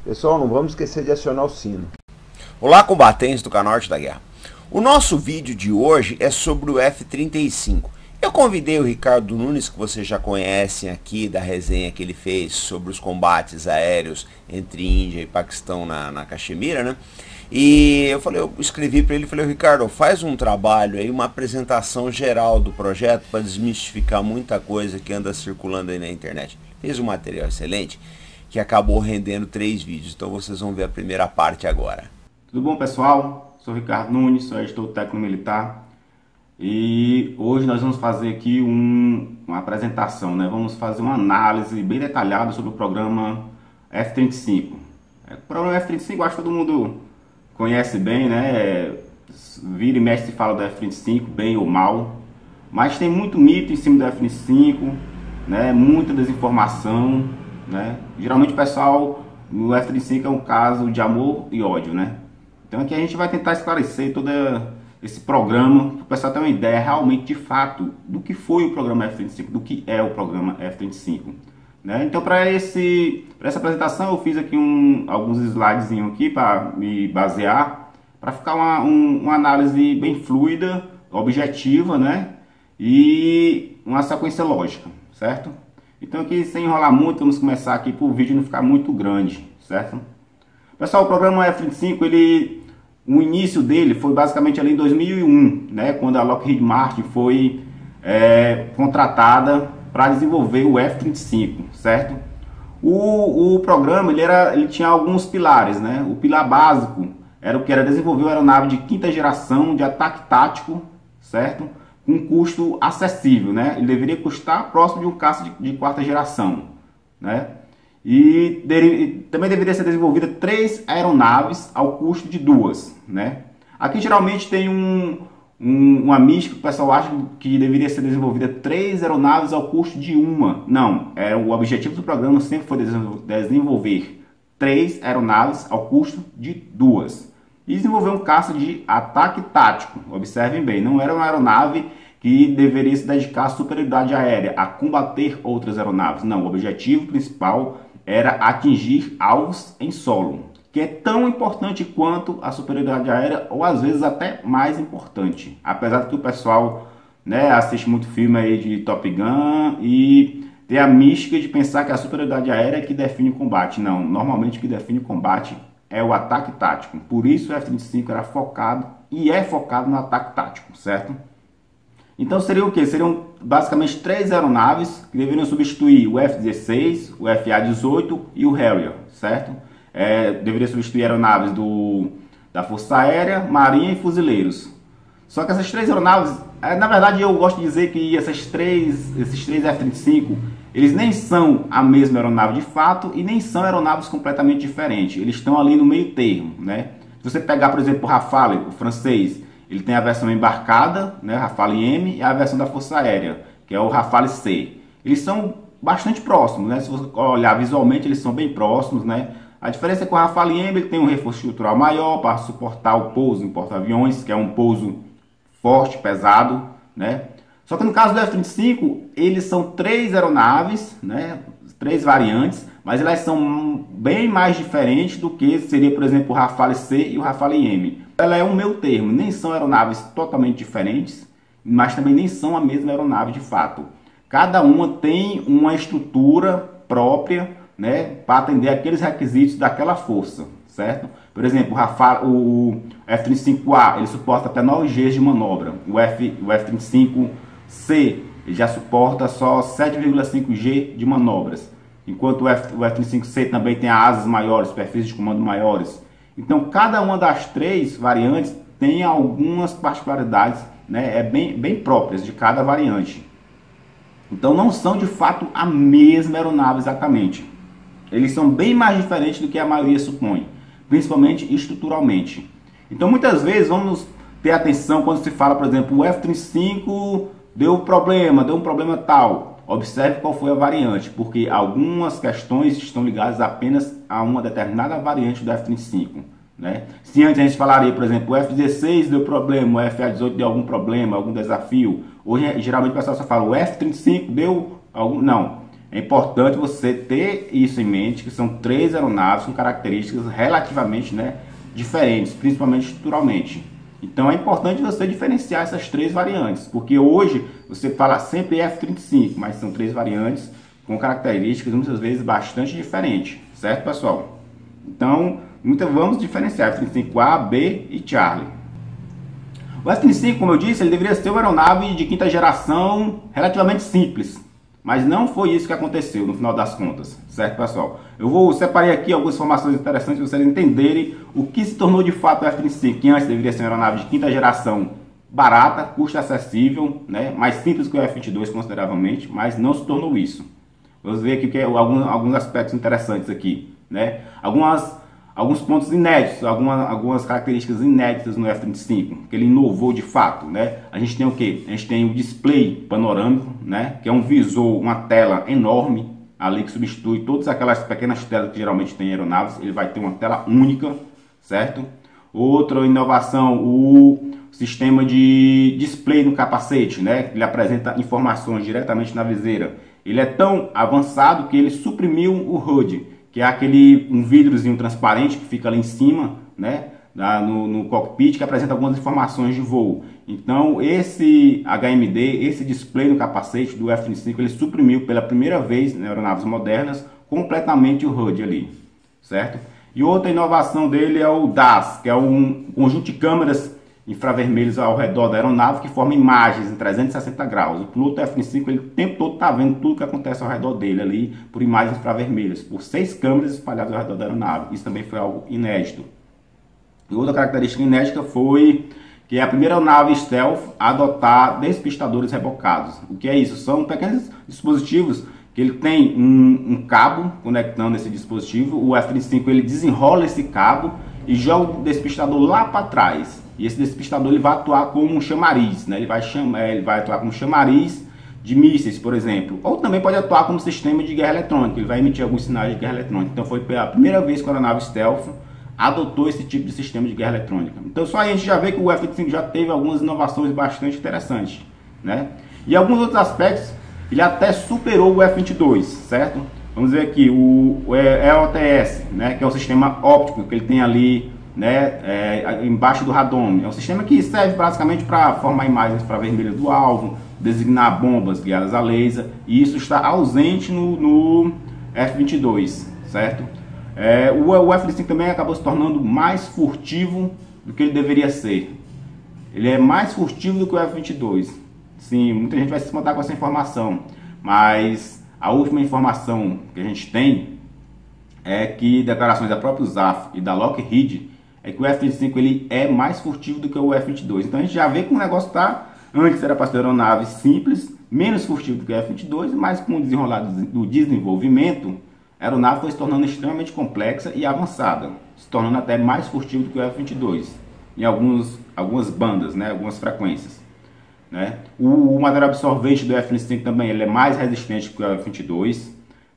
Pessoal, não vamos esquecer de acionar o sino. Olá, combatentes do canal Arte da Guerra. O nosso vídeo de hoje é sobre o F-35. Eu convidei o Ricardo Nunes, que vocês já conhecem aqui da resenha que ele fez sobre os combates aéreos entre Índia e Paquistão na Caxemira, né? E eu escrevi para ele, falei, Ricardo, faz um trabalho aí, uma apresentação geral do projeto para desmistificar muita coisa que anda circulando aí na internet. Fez um material excelente que acabou rendendo 3 vídeos, então vocês vão ver a primeira parte agora. Tudo bom, pessoal? Sou Ricardo Nunes, sou editor técnico militar e hoje nós vamos fazer aqui uma apresentação, né? Vamos fazer uma análise bem detalhada sobre o programa F-35. O programa F-35 acho que todo mundo conhece bem, né? Vira e mexe se fala do F-35, bem ou mal, mas tem muito mito em cima do F-35, né? Muita desinformação, né? Geralmente o pessoal no F-35 é um caso de amor e ódio, né? Então aqui a gente vai tentar esclarecer todo esse programa, para o pessoal ter uma ideia realmente de fato do que foi o programa F-35, do que é o programa F-35. Né? Então para essa apresentação eu fiz aqui alguns slides aqui para me basear, para ficar uma análise bem fluida, objetiva, né? E uma sequência lógica, certo? Então aqui sem enrolar muito, vamos começar aqui para o vídeo não ficar muito grande, certo? Pessoal, o programa F-35, o início dele foi basicamente ali em 2001, né, quando a Lockheed Martin foi contratada para desenvolver o F-35, certo? O programa ele tinha alguns pilares, né? O pilar básico era o que era desenvolver uma aeronave de 5ª geração de ataque tático, certo? Com custo acessível, né? Ele deveria custar próximo de um caça de 4ª geração, né? E também deveria ser desenvolvida 3 aeronaves ao custo de 2, né? Aqui geralmente tem uma mística que o pessoal acha que deveria ser desenvolvida 3 aeronaves ao custo de 1. Não, o objetivo do programa sempre foi desenvolver 3 aeronaves ao custo de 2. E desenvolver um caça de ataque tático, observem bem, não era uma aeronave que deveria se dedicar à superioridade aérea, a combater outras aeronaves. Não, o objetivo principal era atingir alvos em solo, que é tão importante quanto a superioridade aérea, ou às vezes até mais importante. Apesar de que o pessoal, né, assiste muito filme aí de Top Gun e tem a mística de pensar que a superioridade aérea é que define o combate. Não, normalmente o que define o combate é o ataque tático. Por isso o F-35 era focado e é focado no ataque tático, certo? Então seria o que? Seriam basicamente 3 aeronaves que deveriam substituir o F-16, o FA-18 e o Harrier, certo? Deveria substituir aeronaves da Força Aérea, Marinha e Fuzileiros. Só que essas 3 aeronaves, na verdade eu gosto de dizer que esses três F-35, eles nem são a mesma aeronave de fato e nem são aeronaves completamente diferentes. Eles estão ali no meio termo, né? Se você pegar, por exemplo, o Rafale, o francês, ele tem a versão embarcada, né, Rafale M, e a versão da Força Aérea, que é o Rafale C. Eles são bastante próximos, né? Se você olhar visualmente, eles são bem próximos, né? A diferença é que o Rafale M ele tem um reforço estrutural maior para suportar o pouso em porta-aviões, que é um pouso forte, pesado, né? Só que no caso do F-35, eles são 3 aeronaves, né? 3 variantes, mas elas são bem mais diferentes do que seria, por exemplo, o Rafale C e o Rafale M. Ela é um meio termo, nem são aeronaves totalmente diferentes, mas também nem são a mesma aeronave de fato. Cada uma tem uma estrutura própria, né, para atender aqueles requisitos daquela força, certo? Por exemplo, o F-35A ele suporta até 9 Gs de manobra, o F-35C ele já suporta só 7,5 G de manobras, enquanto o F-35C também tem asas maiores, perfis de comando maiores. Então, cada uma das 3 variantes tem algumas particularidades, né, bem próprias de cada variante. Então, não são de fato a mesma aeronave exatamente. Eles são bem mais diferentes do que a maioria supõe, principalmente estruturalmente. Então, muitas vezes, vamos ter atenção quando se fala, por exemplo, o F-35 deu um problema tal. Observe qual foi a variante, porque algumas questões estão ligadas apenas a uma determinada variante do F-35. Né? Se antes a gente falaria, por exemplo, o F-16 deu problema, o FA-18 deu algum problema, algum desafio. Hoje, geralmente, o pessoal só fala o F-35 deu algum... Não, é importante você ter isso em mente, que são 3 aeronaves com características relativamente, né, diferentes, principalmente estruturalmente. Então é importante você diferenciar essas 3 variantes, porque hoje você fala sempre F-35, mas são 3 variantes com características muitas vezes bastante diferentes, certo, pessoal? Então, vamos diferenciar F-35A, B e Charlie. O F-35, como eu disse, ele deveria ser uma aeronave de 5ª geração relativamente simples, mas não foi isso que aconteceu no final das contas, certo, pessoal? Eu separei aqui algumas informações interessantes para vocês entenderem o que se tornou de fato o F-35, que antes deveria ser uma aeronave de 5ª geração barata, custo acessível, né, mais simples que o F-22 consideravelmente, mas não se tornou isso. Vamos ver aqui alguns aspectos interessantes aqui, né? Alguns pontos inéditos, algumas características inéditas no F-35, que ele inovou de fato, né? A gente tem o quê? A gente tem o display panorâmico, né? Que é um visor, uma tela enorme ali que substitui todas aquelas pequenas telas que geralmente tem em aeronaves. Ele vai ter uma tela única, certo? Outra inovação, o sistema de display no capacete, né? Ele apresenta informações diretamente na viseira. Ele é tão avançado que ele suprimiu o HUD, que é um vidrozinho transparente que fica ali em cima, né, no cockpit, que apresenta algumas informações de voo. Então esse HMD, esse display no capacete do F-35, ele suprimiu pela primeira vez em aeronaves modernas completamente o HUD ali, certo? E outra inovação dele é o DAS, que é um conjunto de câmeras infravermelhos ao redor da aeronave que formam imagens em 360 graus. O piloto F-35 ele o tempo todo está vendo tudo que acontece ao redor dele ali por imagens infravermelhas, por 6 câmeras espalhadas ao redor da aeronave. Isso também foi algo inédito. E outra característica inédita foi que é a primeira aeronave stealth a adotar despistadores rebocados. O que é isso? São pequenos dispositivos que ele tem um cabo conectando esse dispositivo. O F-35 ele desenrola esse cabo e joga o despistador lá para trás. E esse despistador ele vai atuar como um chamariz, né? Ele vai atuar como chamariz de mísseis, por exemplo. Ou também pode atuar como sistema de guerra eletrônica. Ele vai emitir alguns sinais de guerra eletrônica. Então foi a primeira vez que a aeronave stealth adotou esse tipo de sistema de guerra eletrônica. Então só aí a gente já vê que o F-35 já teve algumas inovações bastante interessantes, né? E alguns outros aspectos ele até superou o F-22, certo? Vamos ver aqui o EOTS, né? Que é o sistema óptico que ele tem ali, né, embaixo do radome. É um sistema que serve basicamente para formar imagens infravermelhas do alvo, designar bombas guiadas a laser, e isso está ausente no F-22, certo? O F-35 também acabou se tornando mais furtivo do que ele deveria ser. Ele é mais furtivo do que o F-22. Sim, muita gente vai se espantar com essa informação, mas a última informação que a gente tem é que declarações da própria USAF e da Lockheed é que o F-35 ele é mais furtivo do que o F-22. Então a gente já vê que o negócio está, antes era para ser aeronave simples, menos furtivo do que o F-22, mas com o desenrolar do desenvolvimento, a aeronave foi se tornando extremamente complexa e avançada, se tornando até mais furtivo do que o F-22, em algumas bandas, né, algumas frequências. Né? O material absorvente do F-35 também ele é mais resistente que o F-22,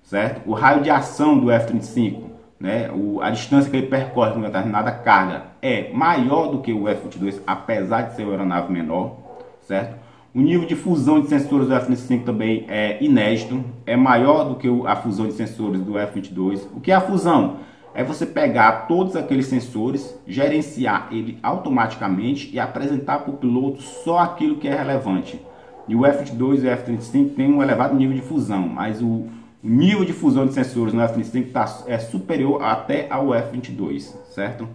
certo? O raio de ação do F-35, né, a distância que ele percorre com uma determinada carga é maior do que o F-22, apesar de ser uma aeronave menor, certo? O nível de fusão de sensores do F-35 também é inédito, é maior do que a fusão de sensores do F-22. O que é a fusão? É você pegar todos aqueles sensores, gerenciar ele automaticamente e apresentar para o piloto só aquilo que é relevante. E o F-22 e o F-35 tem um elevado nível de fusão, mas o nível de fusão de sensores no F-35 é superior até ao F-22, certo?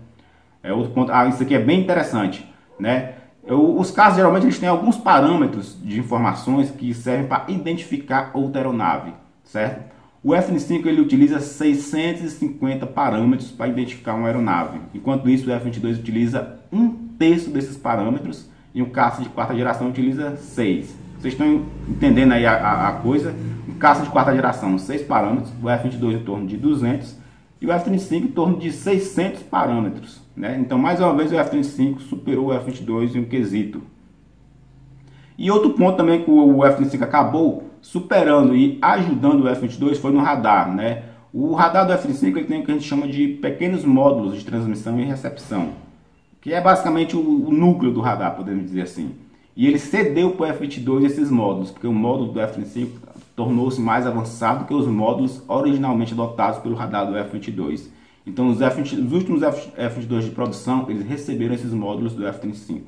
Outro ponto. Isso aqui é bem interessante, né? Os casos geralmente eles têm alguns parâmetros de informações que servem para identificar outra aeronave, certo? O F-35 ele utiliza 650 parâmetros para identificar uma aeronave, enquanto isso o F-22 utiliza 1/3 desses parâmetros e um caça de 4ª geração utiliza 6. Vocês estão entendendo aí a coisa? Um caça de 4ª geração, 6 parâmetros, o F-22 em torno de 200 e o F-35 em torno de 600 parâmetros, né? Então, mais uma vez, o F-35 superou o F-22 em um quesito. E outro ponto também que o F-35 acabou superando e ajudando o F-22 foi no radar, né? O radar do F-35 ele tem o que a gente chama de pequenos módulos de transmissão e recepção, que é basicamente o núcleo do radar, podemos dizer assim. E ele cedeu para o F-22 esses módulos, porque o módulo do F-35 tornou-se mais avançado que os módulos originalmente adotados pelo radar do F-22. Então os últimos F-22 de produção, eles receberam esses módulos do F-35.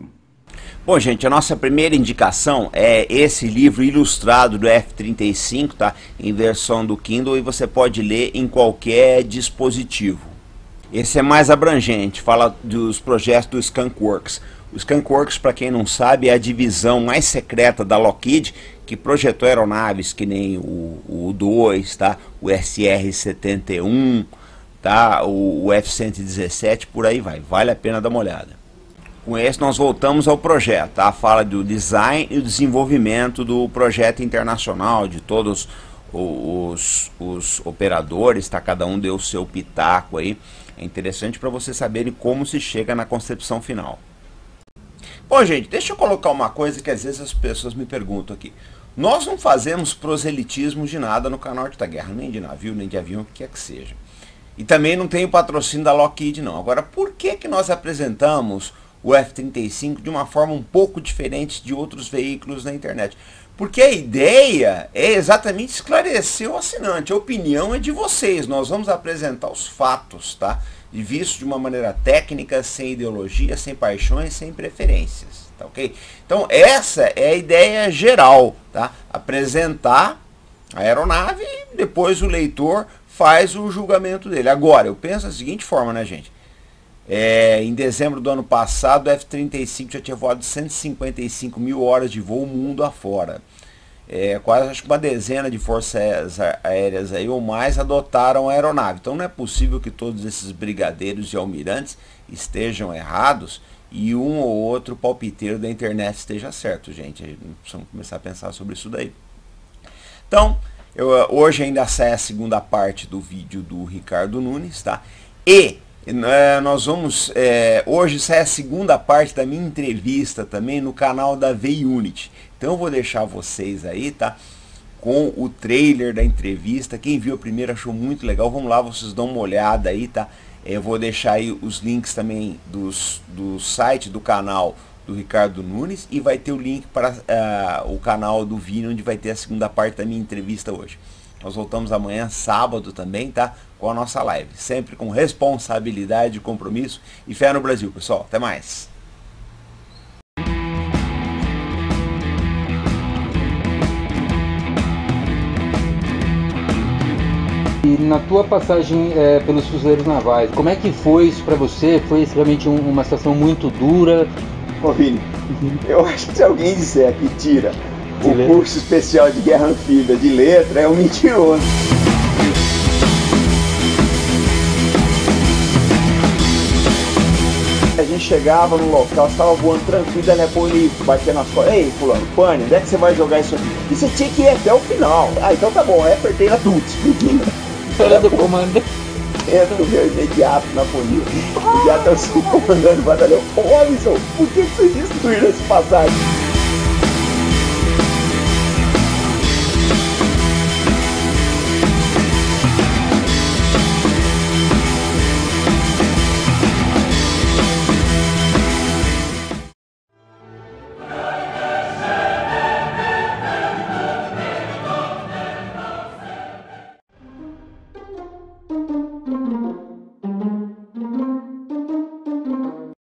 Bom, gente, a nossa primeira indicação é esse livro ilustrado do F-35, tá? Em versão do Kindle, e você pode ler em qualquer dispositivo. Esse é mais abrangente, fala dos projetos do Skunk Works. O Skunk Works, para quem não sabe, é a divisão mais secreta da Lockheed, que projetou aeronaves que nem o U-2, tá? O SR-71, tá? O F-117, por aí vai. Vale a pena dar uma olhada. Com esse nós voltamos ao projeto, tá? Fala do design e do desenvolvimento do projeto internacional, de todos os operadores, tá? Cada um deu o seu pitaco aí. É interessante para vocês saberem como se chega na concepção final. Bom, gente, deixa eu colocar uma coisa que às vezes as pessoas me perguntam aqui. Nós não fazemos proselitismo de nada no canal da Guerra, nem de navio, nem de avião, o que quer que seja. E também não tem o patrocínio da Lockheed, não. Agora, por que nós apresentamos o F-35 de uma forma um pouco diferente de outros veículos na internet? Porque a ideia é exatamente esclarecer o assinante. A opinião é de vocês. Nós vamos apresentar os fatos, tá? E visto de uma maneira técnica, sem ideologia, sem paixões, sem preferências, tá ok? Então essa é a ideia geral, tá? Apresentar a aeronave e depois o leitor faz o julgamento dele. Agora, eu penso da seguinte forma, né, gente? Em dezembro do ano passado, o F-35 já tinha voado 155 mil horas de voo mundo afora. Quase acho que uma dezena de forças aéreas aí ou mais adotaram a aeronave. Então não é possível que todos esses brigadeiros e almirantes estejam errados e um ou outro palpiteiro da internet esteja certo, gente. Precisamos começar a pensar sobre isso daí. Então, hoje ainda sai a segunda parte do vídeo do Ricardo Nunes, tá? E nós vamos, hoje sai a segunda parte da minha entrevista também no canal da V-Unit. Então eu vou deixar vocês aí, tá? Com o trailer da entrevista. Quem viu a primeira achou muito legal. Vamos lá, vocês dão uma olhada aí, tá? Eu vou deixar aí os links também do site do canal do Ricardo Nunes. E vai ter o link para o canal do Vini, onde vai ter a segunda parte da minha entrevista hoje. Nós voltamos amanhã, sábado também, tá? Com a nossa live. Sempre com responsabilidade, compromisso e fé no Brasil, pessoal. Até mais. E na tua passagem pelos fuzileiros navais, como é que foi isso para você? Foi realmente uma situação muito dura? Ô Vini, eu acho que se alguém disser que tira o curso especial de guerra anfíbia de letra, é um mentiroso. A gente chegava no local, estava voando tranquilo, daí Polícia batia nas costas. Ei, fulano, pane, onde é que você vai jogar isso aqui? E você tinha que ir até o final. Ah, então tá bom, aí apertei na tudo. Era do comando. Entra o meu imediato na polícia. Já estão se comandando o batalhão. Ô, Robinson, por que vocês destruíram esse passagem?